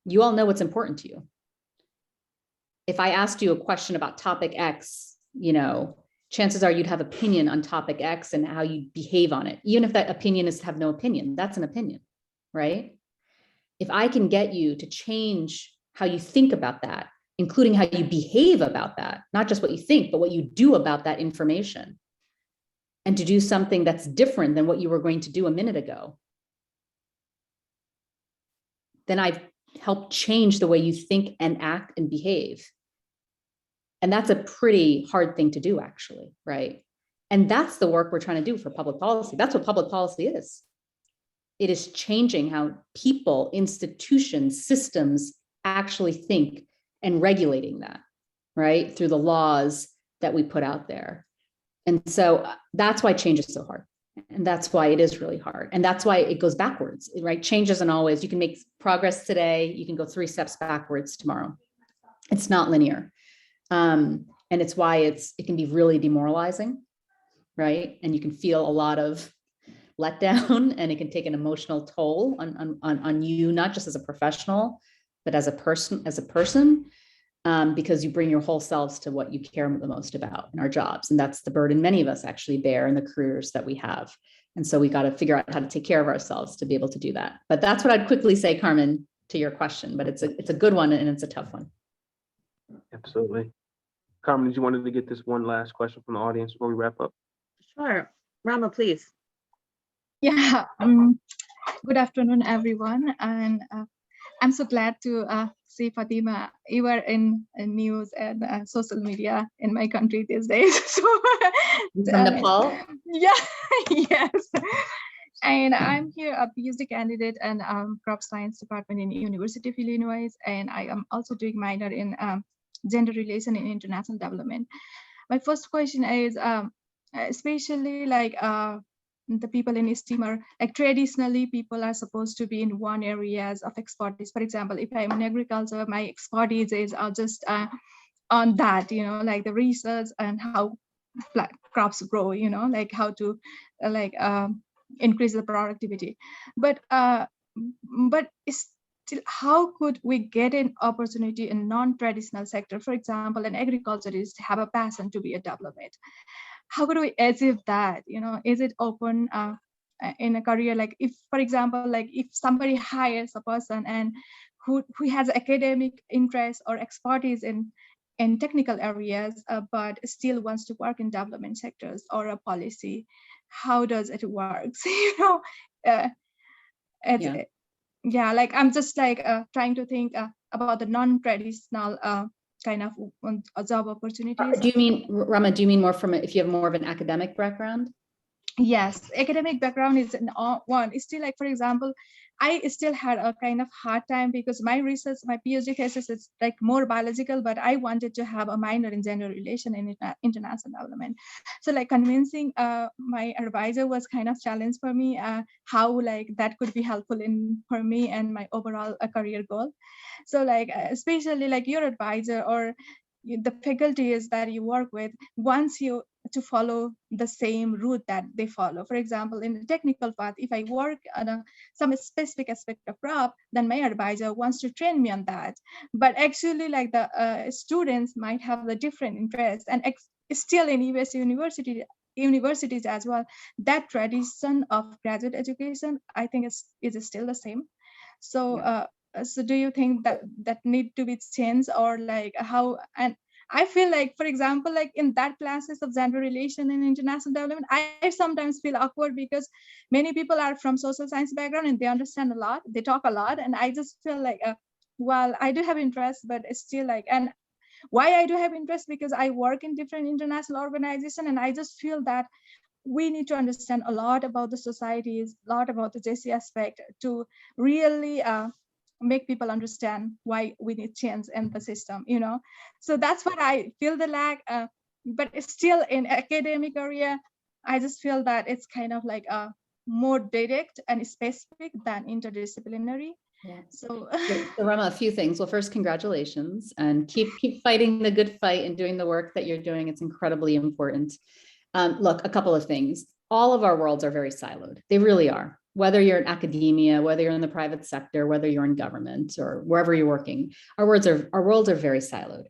You all know what's important to you. If I asked you a question about topic X, chances are you'd have opinion on topic X and how you behave on it. Even if that opinion is to have no opinion, that's an opinion, right? If I can get you to change how you think about that, including how you behave about that, not just what you think, but what you do about that information, and to do something that's different than what you were going to do a minute ago, then I've helped change the way you think and act and behave. And that's a pretty hard thing to do, actually, right? And that's the work we're trying to do for public policy. That's what public policy is. It is changing how people, institutions, systems actually think and regulating that, right? Through the laws that we put out there. And so that's why change is so hard. And that's why it is really hard. And that's why it goes backwards, right? Change isn't always, you can make progress today, you can go 3 steps backwards tomorrow. It's not linear. And it's why it can be really demoralizing, right? And you can feel a lot of letdown, and it can take an emotional toll on you, not just as a professional, but as a person, because you bring your whole selves to what you care the most about in our jobs. And that's the burden many of us actually bear in the careers that we have. And so we got to figure out how to take care of ourselves to be able to do that. But that's what I'd quickly say, Carmen, to your question, but it's a good one and it's a tough one. Absolutely. Carmen, did you wanted to get this one last question from the audience before we wrap up? Sure. Rama, please. Yeah. Good afternoon, everyone. And I'm so glad to see Fatima. You are in news and social media in my country these days. So, From Nepal? Yeah, yes. And I'm here a PhD candidate in crop science department in University of Illinois. And I am also doing minor in gender relation and international development. My first question is, especially like the people in STEAM are like traditionally people are supposed to be in one areas of expertise. For example, if I'm in agriculture, my expertise is just on that, like the research and how crops grow, like how to increase the productivity. But still, how could we get an opportunity in non-traditional sector? For example, an agriculture is to have a passion to be a development. How could we achieve that? Is it open in a career? Like if, for example, like if somebody hires a person and who has academic interest or expertise in technical areas, but still wants to work in development sectors or a policy, how does it work? Yeah, like I'm just like trying to think about the non-traditional kind of job opportunities. Do you mean, Rama, more from if you have more of an academic background? Yes, academic background is one. It's still like, for example, I still had a kind of hard time because my research, my PhD thesis is like more biological, but I wanted to have a minor in gender relation and international development. So like convincing my advisor was kind of challenge for me, how like that could be helpful for me and my overall career goal. So like, especially like your advisor or the faculties that you work with wants you to follow the same route that they follow. For example, in the technical path, if I work on some specific aspect of crop, then my advisor wants to train me on that. But actually, like the students might have the different interests, and still in US universities as well, that tradition of graduate education, I think is still the same. So. Yeah. So do you think that need to be changed, or like how? And I feel like, for example, like in that classes of gender relation and international development, I sometimes feel awkward because many people are from social science background and they understand a lot, they talk a lot, and I just feel like, well, I do have interest, but it's still like, and why I do have interest because I work in different international organizations, and I just feel that we need to understand a lot about the societies, a lot about the JC aspect to really make people understand why we need change in the system, So that's what I feel the lack. But it's still in academic area, I just feel that it's kind of like more direct and specific than interdisciplinary. Yeah. So So Rama, a few things. Well, first, congratulations, and keep fighting the good fight and doing the work that you're doing. It's incredibly important. Look, a couple of things. All of our worlds are very siloed. They really are. Whether you're in academia, whether you're in the private sector, whether you're in government or wherever you're working, our worlds are very siloed.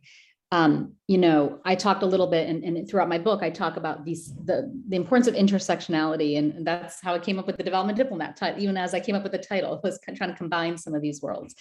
I talked a little bit, and throughout my book, I talk about the importance of intersectionality, and that's how I came up with the development diplomat title. Even as I came up with the title, was trying to combine some of these worlds.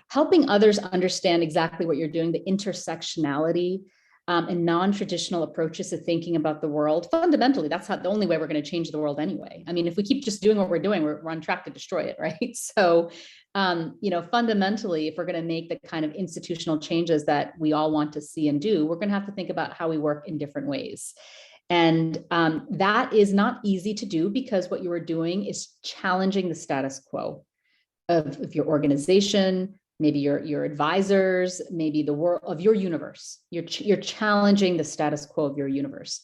Helping others understand exactly what you're doing, the intersectionality and non-traditional approaches to thinking about the world. Fundamentally, that's the only way we're going to change the world anyway. I mean, if we keep just doing what we're doing, we're on track to destroy it, right? So, fundamentally, if we're going to make the kind of institutional changes that we all want to see and do, we're going to have to think about how we work in different ways. And that is not easy to do, because what you are doing is challenging the status quo of your organization, maybe your advisors, maybe the world of your universe. You're challenging the status quo of your universe.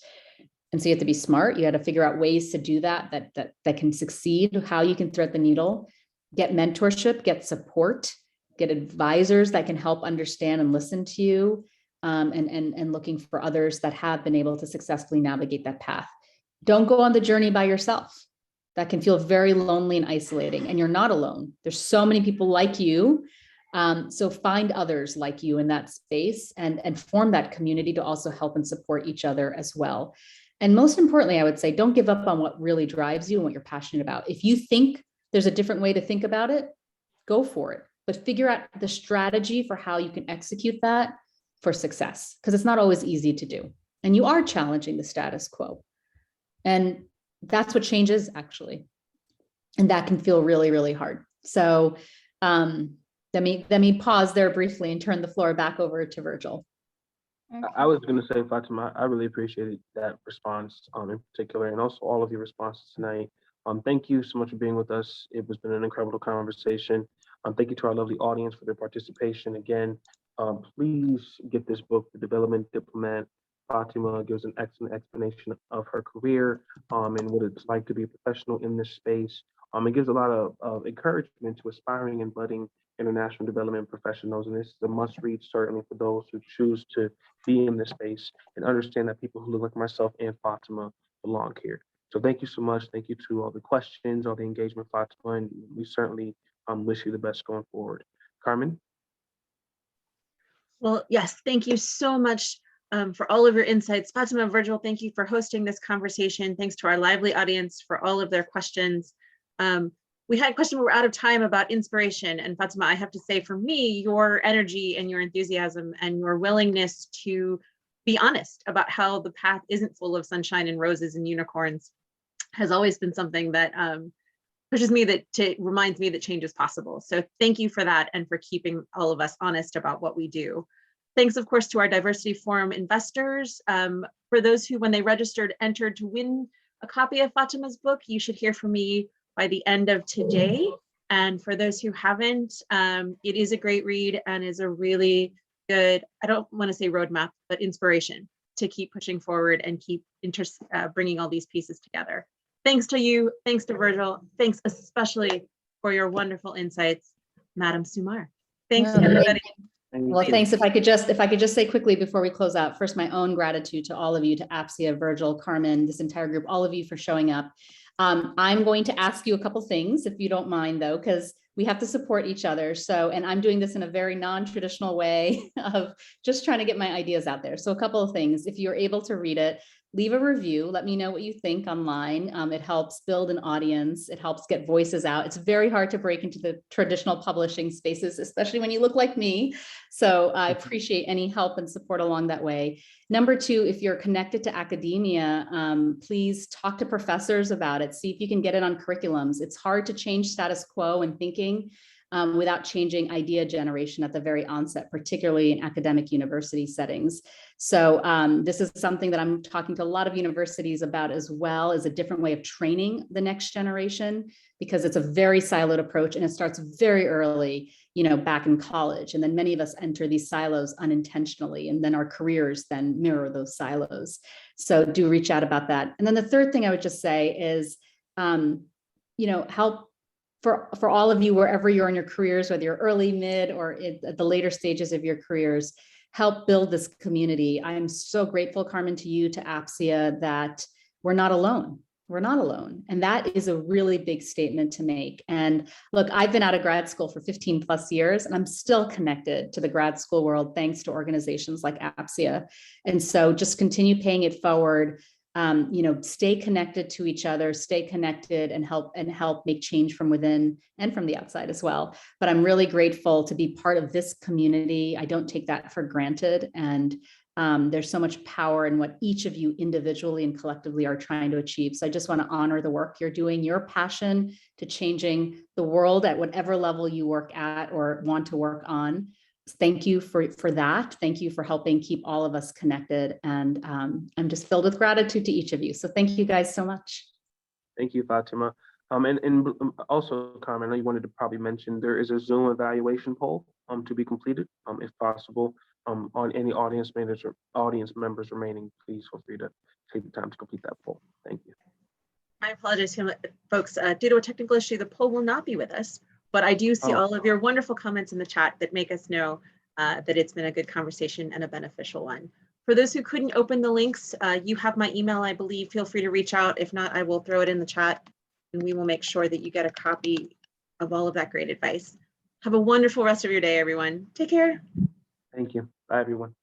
And so you have to be smart. You have to figure out ways to do that can succeed, how you can thread the needle, get mentorship, get support, get advisors that can help understand and listen to you, and looking for others that have been able to successfully navigate that path. Don't go on the journey by yourself. That can feel very lonely and isolating, and you're not alone. There's so many people like you. So find others like you in that space and form that community to also help and support each other as well. And most importantly, I would say, don't give up on what really drives you and what you're passionate about. If you think there's a different way to think about it, go for it, but figure out the strategy for how you can execute that for success, because it's not always easy to do. And you are challenging the status quo. And that's what change is, actually. And that can feel really, really hard. So let me pause there briefly and turn the floor back over to Virgil. okay. I was going to say, Fatima, I really appreciated that response in particular, and also all of your responses tonight. Thank you so much for being with us. It has been an incredible conversation. Thank you to our lovely audience for their participation. Again, please get this book, The Development Diplomat. Fatima gives an excellent explanation of her career and what it's like to be a professional in this space. It gives a lot of encouragement to aspiring and budding international development professionals, and this is a must-read certainly for those who choose to be in this space and understand that people who look like myself and Fatima belong here. So thank you so much. Thank you to all the questions, all the engagement, Fatima, and we certainly wish you the best going forward. Carmen? Well, yes, thank you so much for all of your insights. Fatima, Virgil, thank you for hosting this conversation. Thanks to our lively audience for all of their questions. We had a question, we're out of time, about inspiration. And Fatima, I have to say, for me, your energy and your enthusiasm and your willingness to be honest about how the path isn't full of sunshine and roses and unicorns has always been something that pushes me, reminds me that change is possible. So thank you for that, and for keeping all of us honest about what we do. Thanks, of course, to our Diversity Forum investors. For those who, when they registered, entered to win a copy of Fatima's book, you should hear from me by the end of today. And for those who haven't, it is a great read and is a really good, I don't want to say roadmap, but inspiration to keep pushing forward and keep bringing all these pieces together. Thanks to you, thanks to Virgil, thanks especially for your wonderful insights, Madam Sumar. Thanks, everybody. Well, thanks. If I could just say quickly before we close out, first, my own gratitude to all of you, to APSIA, Virgil, Carmen, this entire group, all of you for showing up. I'm going to ask you a couple things, if you don't mind, though, because we have to support each other. So, and I'm doing this in a very non-traditional way of just trying to get my ideas out there. So a couple of things, if you're able to read it, leave a review. Let me know what you think online. It helps build an audience. It helps get voices out. It's very hard to break into the traditional publishing spaces, especially when you look like me. So I appreciate any help and support along that way. Number two, if you're connected to academia, please talk to professors about it. See if you can get it on curriculums. It's hard to change status quo and thinking without changing idea generation at the very onset, particularly in academic university settings. So this is something that I'm talking to a lot of universities about as well, as a different way of training the next generation, because it's a very siloed approach and it starts very early, back in college. And then many of us enter these silos unintentionally, and then our careers then mirror those silos. So do reach out about that. And then the third thing I would just say is, help for all of you, wherever you're in your careers, whether you're early, mid, or at the later stages of your careers, help build this community. I'm so grateful, Carmen, to you, to APSIA, that we're not alone. We're not alone. And that is a really big statement to make. And look, I've been out of grad school for 15 plus years, and I'm still connected to the grad school world, thanks to organizations like APSIA. And so just continue paying it forward. Stay connected to each other, stay connected, and help make change from within and from the outside as well. But I'm really grateful to be part of this community. I don't take that for granted. And there's so much power in what each of you individually and collectively are trying to achieve. So I just want to honor the work you're doing, your passion to changing the world at whatever level you work at or want to work on. Thank you for that. Thank you for helping keep all of us connected. And I'm just filled with gratitude to each of you. So thank you guys so much. Thank you, Fatima. And also, Carmen, I know you wanted to probably mention there is a Zoom evaluation poll to be completed, if possible. On any audience members remaining, please feel free to take the time to complete that poll. Thank you. I apologize, folks. Due to a technical issue, the poll will not be with us, but I do see all of your wonderful comments in the chat that make us know that it's been a good conversation and a beneficial one. For those who couldn't open the links, you have my email, I believe. Feel free to reach out. If not, I will throw it in the chat, and we will make sure that you get a copy of all of that great advice. Have a wonderful rest of your day, everyone. Take care. Thank you. Bye, everyone.